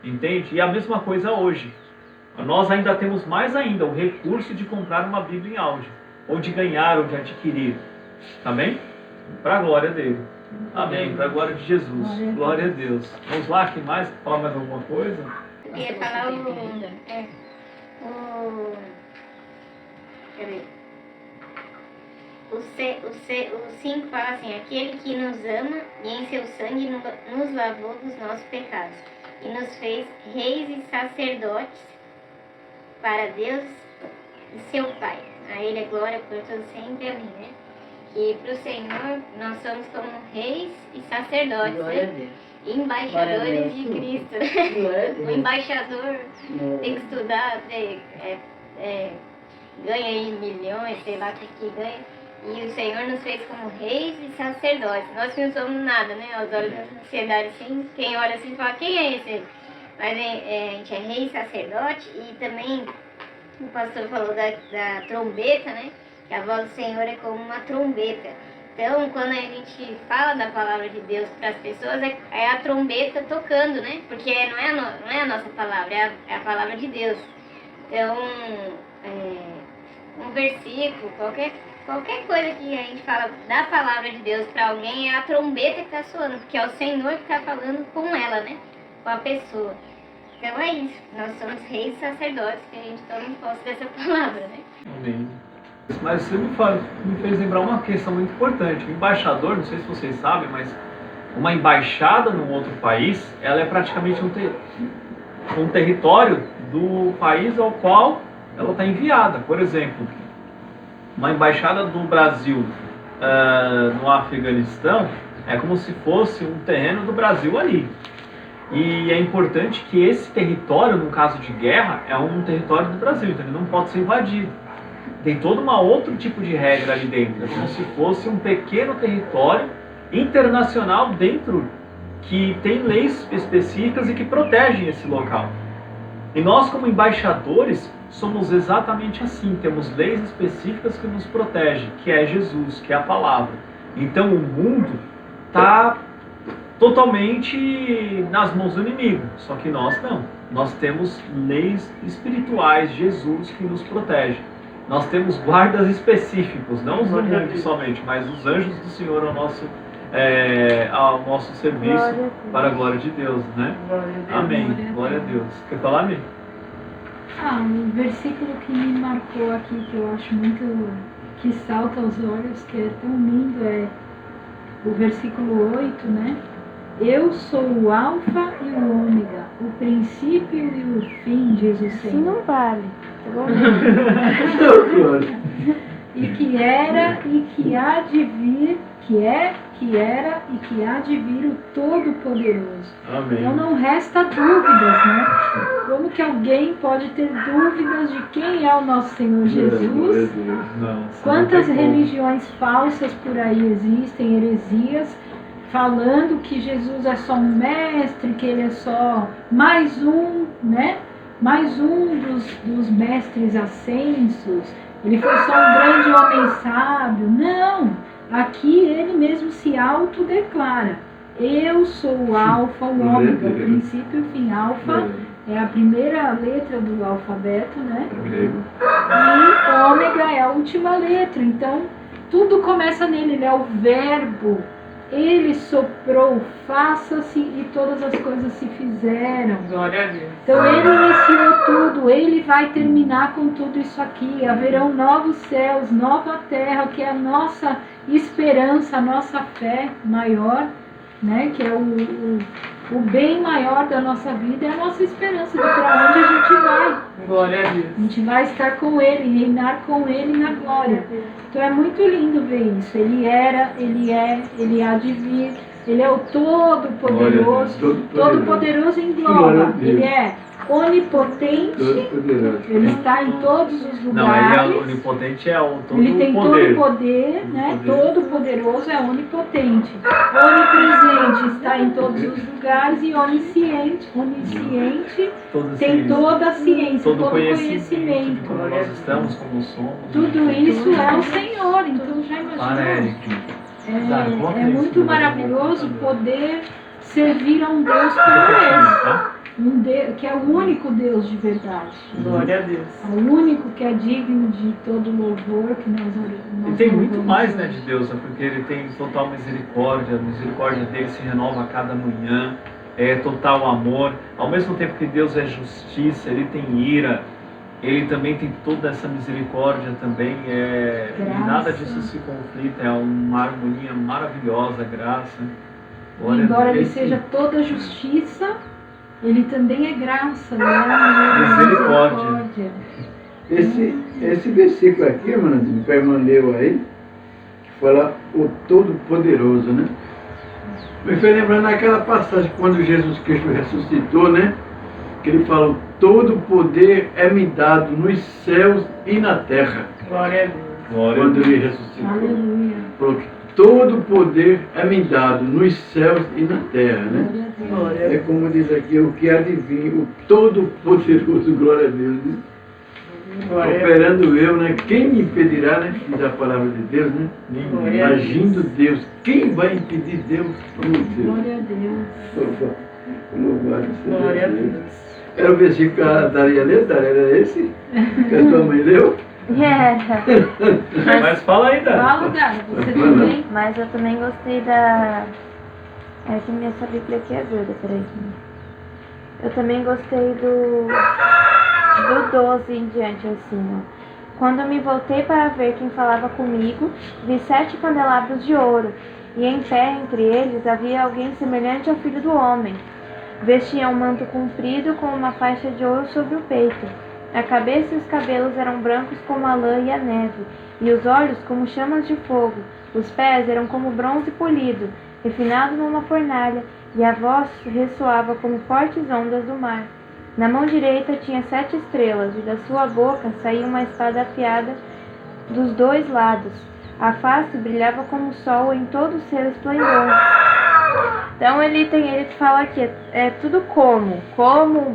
[SPEAKER 1] Entende? E a mesma coisa hoje. Nós ainda temos mais ainda o recurso de comprar uma Bíblia em áudio, ou de ganhar, ou de adquirir. Amém? Para a glória dele. Amém. Para a glória de Jesus. Glória a Deus. Vamos lá, quem mais? Fala mais alguma coisa?
[SPEAKER 3] Eu ia falar o 5 fala assim: aquele que nos ama e em seu sangue nos lavou dos nossos pecados e nos fez reis e sacerdotes para Deus e seu Pai. A ele é glória por todos sempre. Amém, né? Que para o Senhor nós somos como reis e sacerdotes,
[SPEAKER 5] Glória
[SPEAKER 3] né?
[SPEAKER 5] a Deus.
[SPEAKER 3] Embaixadores de Cristo. O embaixador tem que estudar, ganha aí milhões, sei lá o que ganha. E o Senhor nos fez como reis e sacerdotes. Nós que não somos nada, né? Aos olhos da sociedade, assim, quem olha assim fala, quem é esse? Mas a gente é rei e sacerdote. E também o pastor falou da trombeta, né? Que a voz do Senhor é como uma trombeta. Então, quando a gente fala da palavra de Deus para as pessoas, é a trombeta tocando, né? Porque não é a nossa palavra, é a palavra de Deus. Então, um versículo, qualquer coisa que a gente fala da palavra de Deus para alguém, é a trombeta que está soando, porque é o Senhor que está falando com ela, né? Com a pessoa. Então é isso, nós somos reis e sacerdotes, que a gente toma posse dessa palavra, né?
[SPEAKER 1] Amém. Mas você me fez lembrar uma questão muito importante. O embaixador, não sei se vocês sabem, mas uma embaixada num outro país, ela é praticamente um território do país ao qual ela está enviada. Por exemplo, uma embaixada do Brasil no Afeganistão é como se fosse um terreno do Brasil ali. E é importante que esse território, no caso de guerra, é um território do Brasil, então ele não pode ser invadido. Tem todo um outro tipo de regra ali dentro, é como se fosse um pequeno território internacional dentro, que tem leis específicas e que protegem esse local. E nós, como embaixadores, somos exatamente assim, temos leis específicas que nos protegem, que é Jesus, que é a palavra. Então o mundo está totalmente nas mãos do inimigo, só que nós não. Nós temos leis espirituais, Jesus que nos protege. Nós temos guardas específicos, não os do mundo somente, mas os anjos do Senhor ao nosso serviço, para a glória de Deus, né? Amém. Glória a Deus. Quer falar, amém?
[SPEAKER 6] Um versículo que me marcou aqui, que eu acho muito, que salta aos olhos, que é tão lindo, é o versículo 8, né? Eu sou o alfa e o ômega, o princípio e o fim, diz o Senhor.
[SPEAKER 3] Assim não vale.
[SPEAKER 6] E que era e que há de vir, que era e que há de vir o Todo-Poderoso.
[SPEAKER 1] Amém.
[SPEAKER 6] Então não resta dúvidas, né? Como que alguém pode ter dúvidas de quem é o nosso Senhor Jesus?
[SPEAKER 1] Não,
[SPEAKER 6] Quantas
[SPEAKER 1] não tem como.
[SPEAKER 6] religiões falsas por aí existem, heresias, falando que Jesus é só um mestre, que ele é só mais um, né? Mais um dos mestres ascensos, ele foi só um grande homem sábio. Não, aqui ele mesmo se autodeclara. Eu sou o alfa, o ômega, o princípio e o fim. Alfa é a primeira letra do alfabeto, né? E ômega é a última letra. Então, tudo começa nele, ele é o verbo. Ele soprou, faça-se e todas as coisas se fizeram.
[SPEAKER 5] Glória a Deus.
[SPEAKER 6] Então ele iniciou tudo, ele vai terminar com tudo isso aqui. Haverão novos céus, nova terra, que é a nossa esperança, a nossa fé maior, né? Que é o bem maior da nossa vida, é a nossa esperança de para onde a gente vai.
[SPEAKER 5] Glória a Deus.
[SPEAKER 6] A gente vai estar com ele, reinar com ele na glória. Então é muito lindo ver isso. Ele era, ele é, ele há de vir. Ele é o Todo-Poderoso. Todo-Poderoso engloba. Ele é onipotente. Ele está em todos os lugares.
[SPEAKER 2] Não, ele é onipotente, é o todo
[SPEAKER 6] Ele tem
[SPEAKER 2] poder.
[SPEAKER 6] todo o poder, né? Todo-Poderoso é onipotente. Onipresente está em todos os lugares e onisciente tem toda a ciência,
[SPEAKER 2] todo
[SPEAKER 6] todo
[SPEAKER 2] conhecimento de
[SPEAKER 6] conhecimento.
[SPEAKER 2] como nós estamos, como somos.
[SPEAKER 6] Tudo isso é o Senhor, então já
[SPEAKER 2] Para
[SPEAKER 6] imaginou?
[SPEAKER 2] Eric.
[SPEAKER 6] É muito maravilhoso poder servir a um Deus como esse. Um Deus, que é o único Deus de verdade.
[SPEAKER 5] Glória a Deus.
[SPEAKER 6] É o único que é digno de todo louvor que nós
[SPEAKER 2] E tem muito
[SPEAKER 6] louvamos
[SPEAKER 2] mais, né,
[SPEAKER 6] hoje.
[SPEAKER 2] de Deus, né, porque ele tem total misericórdia, a misericórdia dele se renova a cada manhã, é total amor. Ao mesmo tempo que Deus é justiça, ele tem ira, ele também tem toda essa misericórdia também, e nada disso se conflita, é uma harmonia maravilhosa, graça. Glória a
[SPEAKER 6] Embora ele
[SPEAKER 2] Deus.
[SPEAKER 6] seja toda justiça, ele também é graça, ele é amor,
[SPEAKER 2] Misericórdia.
[SPEAKER 4] Esse versículo aqui, irmã, que a irmã leu aí, que fala o Todo-Poderoso, né? Me fez lembrar naquela passagem quando Jesus Cristo ressuscitou, né? Que ele fala, todo poder é me dado nos céus e na terra.
[SPEAKER 5] Glória a Deus.
[SPEAKER 2] Glória a
[SPEAKER 4] Quando
[SPEAKER 2] Deus.
[SPEAKER 4] ele ressuscitou.
[SPEAKER 6] Aleluia.
[SPEAKER 4] Falou que todo poder é me dado nos céus e na terra, né?
[SPEAKER 5] Glória a
[SPEAKER 4] É
[SPEAKER 5] Deus.
[SPEAKER 4] como diz aqui, o que há de vir, o Todo-Poderoso, glória a Deus, né?
[SPEAKER 5] Glória a Deus.
[SPEAKER 4] Operando eu, né? Quem me impedirá, né? Diz a palavra de Deus, né?
[SPEAKER 5] Glória a Deus.
[SPEAKER 4] Agindo Deus. Quem vai impedir Deus? Oh, Deus.
[SPEAKER 6] Glória a Deus.
[SPEAKER 4] Louvado seja
[SPEAKER 5] Glória a
[SPEAKER 4] Deus.
[SPEAKER 5] Deus.
[SPEAKER 4] Era o versículo que a Daria leu, Daria, era esse? Que a tua mãe leu?
[SPEAKER 2] Mas fala aí, Dani.
[SPEAKER 6] Fala, Dara, você também.
[SPEAKER 7] Mas eu também gostei da... É que minha Bíblia aqui é doida, peraí. Eu também gostei do 12 em diante, assim, ó. Quando eu me voltei para ver quem falava comigo, vi 7 candelabros de ouro, e em pé entre eles havia alguém semelhante ao Filho do Homem. Vestia um manto comprido com uma faixa de ouro sobre o peito. A cabeça e os cabelos eram brancos como a lã e a neve, e os olhos como chamas de fogo. Os pés eram como bronze polido, refinado numa fornalha, e a voz ressoava como fortes ondas do mar. Na mão direita tinha 7 estrelas, e da sua boca saía uma espada afiada dos 2 lados. A face brilhava como o sol em todo o seu esplendor. Então ele fala que é tudo como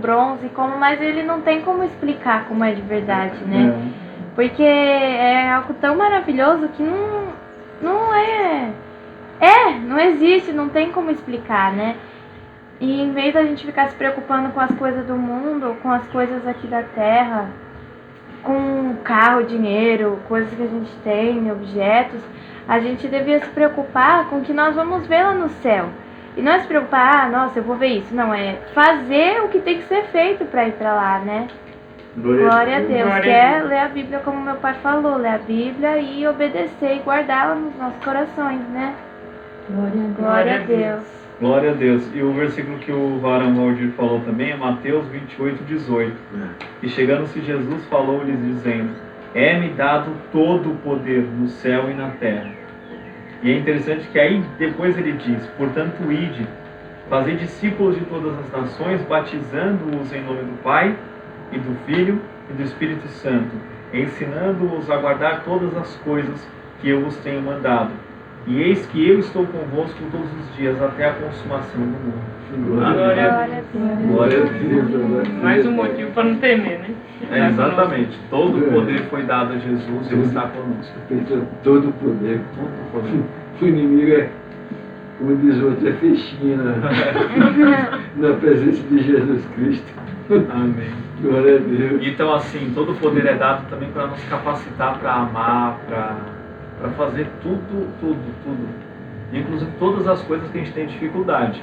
[SPEAKER 7] bronze, mas ele não tem como explicar como é de verdade, né? Porque é algo tão maravilhoso que não existe, não tem como explicar, né? E em vez da gente ficar se preocupando com as coisas do mundo, com as coisas aqui da terra, com carro, dinheiro, coisas que a gente tem, objetos, a gente devia se preocupar com o que nós vamos ver lá no céu. E não é se preocupar, nossa, eu vou ver isso. Não, é fazer o que tem que ser feito para ir para lá, né? Glória a Deus.
[SPEAKER 5] Glória
[SPEAKER 7] Que
[SPEAKER 5] a
[SPEAKER 7] é
[SPEAKER 5] Deus.
[SPEAKER 7] ler a Bíblia como meu pai falou, ler a Bíblia e obedecer e guardá-la nos nossos corações, né? Glória a Deus.
[SPEAKER 2] Glória a Deus. E o versículo que o varão Valdir falou também é Mateus 28:18. E chegando-se Jesus falou-lhes dizendo, é-me dado todo o poder no céu e na terra. E é interessante que aí depois ele diz, portanto ide, fazei discípulos de todas as nações, batizando-os em nome do Pai e do Filho e do Espírito Santo, ensinando-os a guardar todas as coisas que eu vos tenho mandado. E eis que eu estou convosco todos os dias até a consumação do mundo.
[SPEAKER 5] Glória a
[SPEAKER 7] Glória a Deus.
[SPEAKER 4] Glória a Deus.
[SPEAKER 5] Mais um motivo para não temer, né?
[SPEAKER 2] É, exatamente. Todo o poder foi dado a Jesus e ele está conosco.
[SPEAKER 4] Todo o poder.
[SPEAKER 2] Todo o poder.
[SPEAKER 4] O inimigo é, como diz o outro, é fechinha na presença de Jesus Cristo.
[SPEAKER 2] Amém.
[SPEAKER 4] Glória a Deus.
[SPEAKER 2] Então, assim, todo o poder é dado também para nos capacitar para amar, para para fazer tudo. Inclusive todas as coisas que a gente tem dificuldade.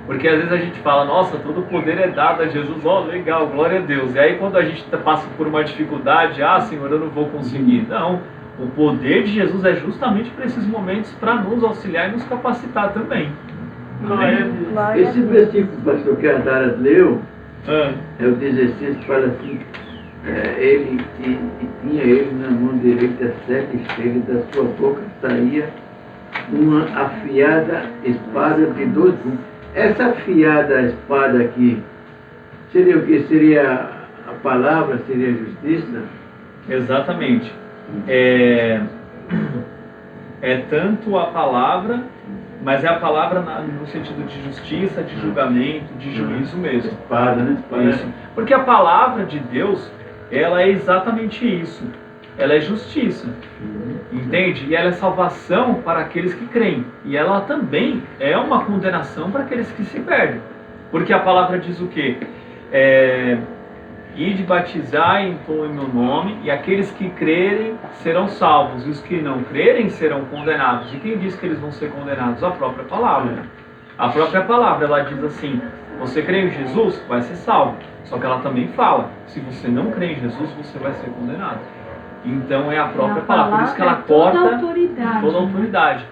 [SPEAKER 2] Porque às vezes a gente fala, nossa, todo o poder é dado a Jesus, legal, glória a Deus. E aí quando a gente passa por uma dificuldade, Senhor, eu não vou conseguir. Não, o poder de Jesus é justamente para esses momentos, para nos auxiliar e nos capacitar também.
[SPEAKER 4] Esse versículo, pastor, que a Dara leu, é o 16, que fala assim, tinha ele na mão direita 7 estrelas, da sua boca saía uma afiada espada de 2 gumes. Essa afiada espada aqui, seria o que? Seria a palavra, seria a justiça?
[SPEAKER 2] Exatamente. É tanto a palavra, mas é a palavra no sentido de justiça, de julgamento, de juízo mesmo.
[SPEAKER 4] Espada, né?
[SPEAKER 2] Isso. Porque a palavra de Deus, ela é exatamente isso. Ela é justiça. Entende? E ela é salvação para aqueles que creem. E ela também é uma condenação para aqueles que se perdem. Porque a palavra diz o quê? Ide batizar em meu nome, e aqueles que crerem serão salvos, e os que não crerem serão condenados. E quem diz que eles vão ser condenados? A própria palavra. A própria palavra, ela diz assim, você crê em Jesus, vai ser salvo. Só que ela também fala, se você não crê em Jesus, você vai ser condenado. Então é a própria palavra, por isso que ela corta toda a autoridade.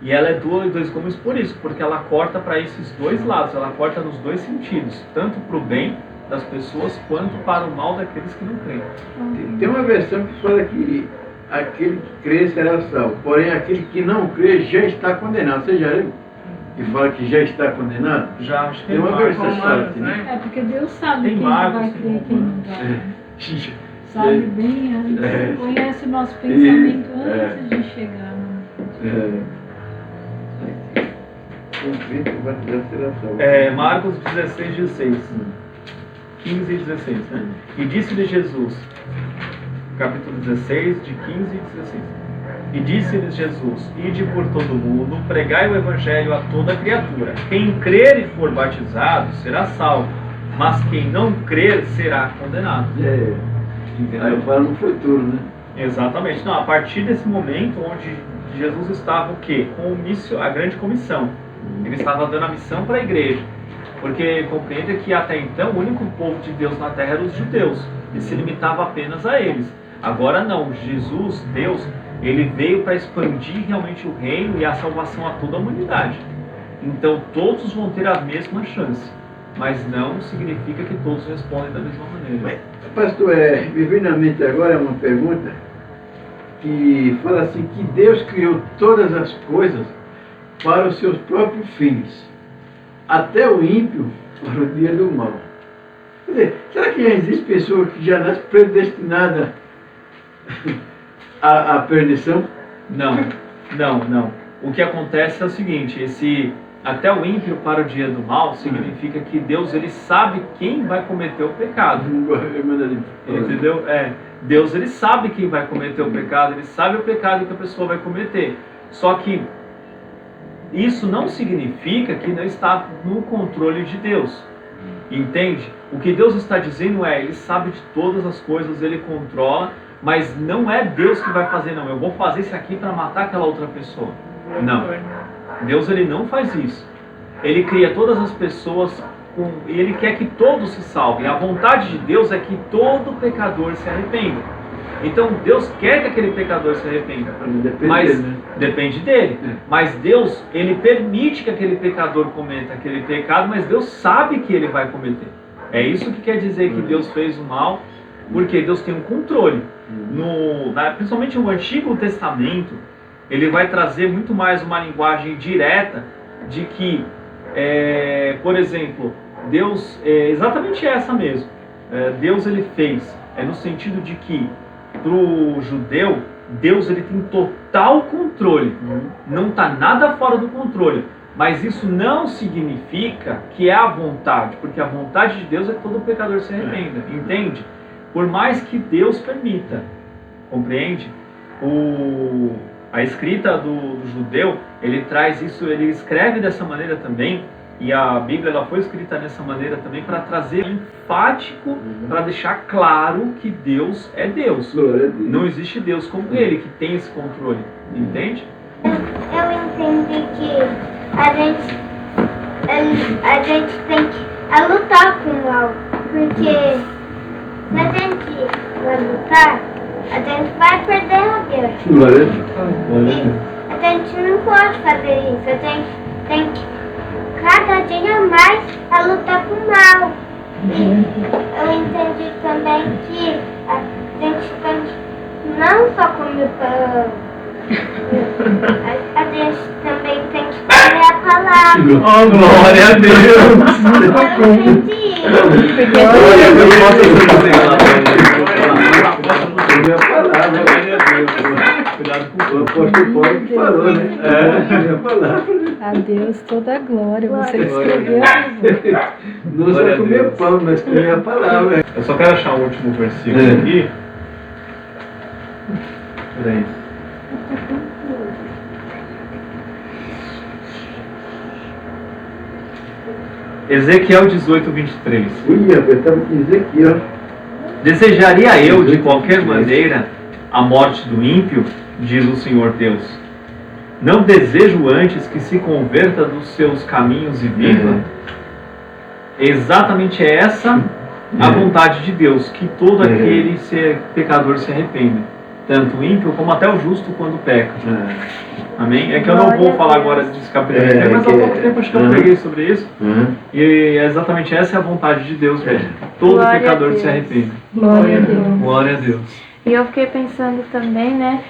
[SPEAKER 2] E ela é 2 gumes por isso, porque ela corta para esses 2 lados, ela corta nos 2 sentidos, tanto para o bem das pessoas quanto para o mal daqueles que não creem.
[SPEAKER 4] Tem uma versão que fala que aquele que crê será salvo, porém aquele que não crê já está condenado. Você já leu? Que fala que já está condenado?
[SPEAKER 2] Já, acho que
[SPEAKER 4] tem uma versão que fala assim,
[SPEAKER 5] né?
[SPEAKER 6] É porque Deus sabe
[SPEAKER 2] Tem
[SPEAKER 6] quem
[SPEAKER 2] Marcos,
[SPEAKER 6] vai crer e quem não vai. Sabe
[SPEAKER 4] É.
[SPEAKER 6] bem antes, conhece o nosso pensamento antes de chegar.
[SPEAKER 4] Vai será salvo.
[SPEAKER 2] Marcos 16, 15 e 16. Né? E disse-lhe Jesus, capítulo 16, de 15 e 16. E disse-lhes Jesus, ide por todo o mundo, pregai o evangelho a toda criatura. Quem crer e for batizado será salvo, mas quem não crer será condenado.
[SPEAKER 4] Aí eu falo no futuro, né?
[SPEAKER 2] Exatamente. Não, a partir desse momento onde Jesus estava o quê? Com a grande comissão. Ele estava dando a missão para a igreja. Porque compreenda que até então o único povo de Deus na terra eram os judeus. E se limitava apenas a eles. Agora não, Jesus, Deus, ele veio para expandir realmente o reino e a salvação a toda a humanidade. Então todos vão ter a mesma chance. Mas não significa que todos respondem da mesma maneira.
[SPEAKER 4] Pastor, me vem na mente agora uma pergunta que fala assim, que Deus criou todas as coisas para os seus próprios fins, até o ímpio para o dia do mal. Quer dizer, será que já existe pessoa que já nasce predestinada à perdição?
[SPEAKER 2] Não. O que acontece é o seguinte, até o ímpio para o dia do mal significa que Deus, ele sabe quem vai cometer o pecado. Entendeu? Deus, ele sabe quem vai cometer o pecado, ele sabe o pecado que a pessoa vai cometer. Só que isso não significa que não está no controle de Deus. Entende? O que Deus está dizendo ele sabe de todas as coisas, ele controla, mas não é Deus que vai fazer, não. Eu vou fazer isso aqui para matar aquela outra pessoa. Não. Deus, ele não faz isso. Ele cria todas as pessoas e ele quer que todos se salvem. A vontade de Deus é que todo pecador se arrependa. Então Deus quer que aquele pecador se arrependa. Depende dele. Mas Deus, ele permite que aquele pecador cometa aquele pecado, mas Deus sabe que ele vai cometer. É isso que quer dizer que Deus fez o mal, porque Deus tem um controle. Principalmente no Antigo Testamento, ele vai trazer muito mais uma linguagem direta de que, por exemplo, Deus, exatamente essa mesmo. Deus, ele fez, no sentido de que para o judeu, Deus, ele tem total controle. Não está nada fora do controle. Mas isso não significa que é a vontade, porque a vontade de Deus é que todo pecador se arrependa. Entende? Por mais que Deus permita. Compreende? A escrita do judeu, ele traz isso, ele escreve dessa maneira também, E a Bíblia ela foi escrita dessa maneira também para trazer enfático, para deixar claro que Deus é Deus. Não existe Deus como Ele, que tem esse controle. Entende?
[SPEAKER 8] Eu entendi que a gente tem que lutar com o mal. Porque se a gente vai lutar, a gente vai perder a guerra. E a gente não pode fazer isso. A gente tem que cada dia mais lutar com o mal. E eu entendi também que a gente tem que não só comer pão, a gente também tem que comer a palavra.
[SPEAKER 2] Oh, glória a Deus!
[SPEAKER 8] Eu entendi isso.
[SPEAKER 2] Glória a Deus! Cuidado com o
[SPEAKER 4] apóstolo Paulo que falou, né?
[SPEAKER 6] A Deus toda a glória. Você escreveu.
[SPEAKER 4] Não só comer pão, mas comer a palavra.
[SPEAKER 2] Eu só quero achar o último versículo aqui. Peraí. Ezequiel 18, 23.
[SPEAKER 4] Ui, eu estava aqui em Ezequiel.
[SPEAKER 2] Desejaria eu, de qualquer maneira, a morte do ímpio, diz o Senhor Deus. Não desejo antes que se converta dos seus caminhos e viva. Exatamente essa a vontade de Deus, que todo aquele pecador se arrependa. Tanto o ímpio como até o justo quando peca. Amém? É que eu não vou falar agora desse capítulo, mas há pouco tempo acho que eu preguei sobre isso. E é exatamente essa é a vontade de Deus mesmo. Todo
[SPEAKER 7] Glória
[SPEAKER 2] pecador
[SPEAKER 7] a Deus.
[SPEAKER 2] se arrepende.
[SPEAKER 6] Glória a Deus.
[SPEAKER 2] Glória a Deus.
[SPEAKER 7] E eu fiquei pensando também, né?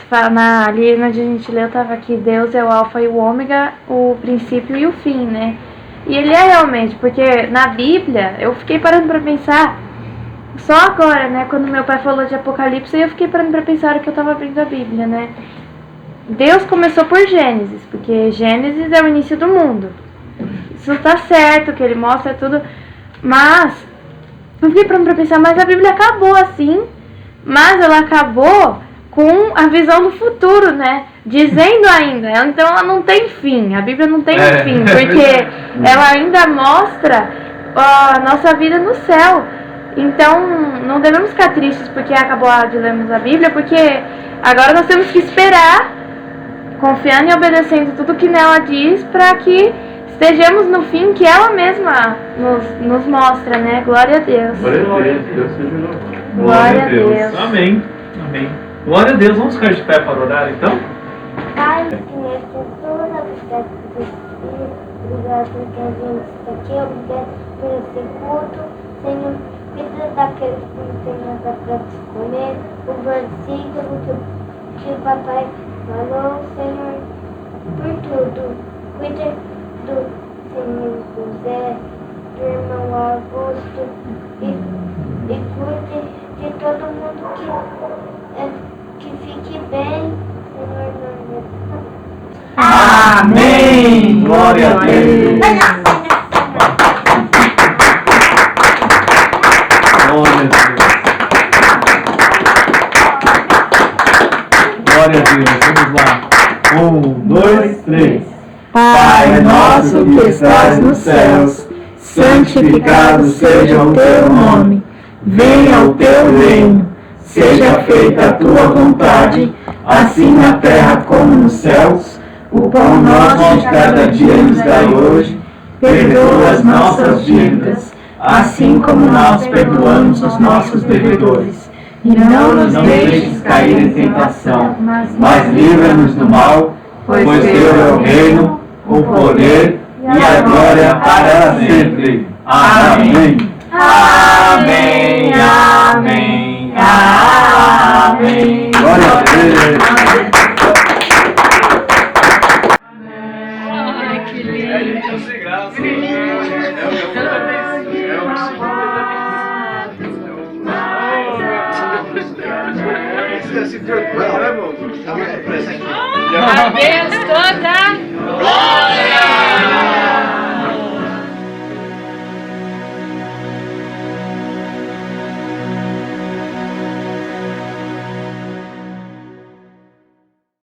[SPEAKER 7] Ali onde a gente leu, tava aqui, Deus é o alfa e o ômega, o princípio e o fim, né? E ele é realmente, porque na Bíblia, eu fiquei parando pra pensar, só agora, né? Quando meu pai falou de Apocalipse, eu fiquei parando pra pensar o que eu tava abrindo a Bíblia, né? Deus começou por Gênesis, porque Gênesis é o início do mundo. Isso tá certo, que ele mostra tudo, mas eu fiquei parando pra pensar, mas a Bíblia acabou assim, mas ela acabou com a visão do futuro, né? Dizendo ainda, então ela não tem fim, a Bíblia não tem fim, porque ela ainda mostra a nossa vida no céu. Então não devemos ficar tristes porque acabou de lermos a Bíblia, porque agora nós temos que esperar, confiando e obedecendo tudo que nela diz, para que estejamos no fim que ela mesma nos mostra, né? Glória a Deus.
[SPEAKER 2] Glória a Deus.
[SPEAKER 7] Glória a Deus.
[SPEAKER 2] Amém. Amém. Glória a Deus. Vamos ficar de pé para orar então?
[SPEAKER 8] Pai, que nessa toda obrigado por esse obrigado porque a gente está aqui, obrigado por esse culto. Senhor, cuida daqueles que não têm nada para comer, o versículo que o papai falou, Senhor, por tudo. Cuida do Senhor José, do irmão Augusto e cuide de todo mundo que fique bem, Senhor.
[SPEAKER 2] Amém! Glória a Deus! Glória a Deus! Glória a Deus! Vamos lá! 1, 2, 3.
[SPEAKER 6] Pai nosso que estás nos céus, santificado seja o teu nome. Venha o teu reino. Seja feita a tua vontade, assim na terra como nos céus. O pão nosso de cada dia nos dai hoje. Perdoa as nossas dívidas, assim como nós perdoamos os nossos devedores. E não nos deixes cair em tentação, mas livra-nos do mal, pois teu é o reino, o poder e a glória para sempre. Amém. Amém. Amém. Amém.
[SPEAKER 4] Glória a Deus.
[SPEAKER 5] Ai, que lindo.
[SPEAKER 9] A Deus toda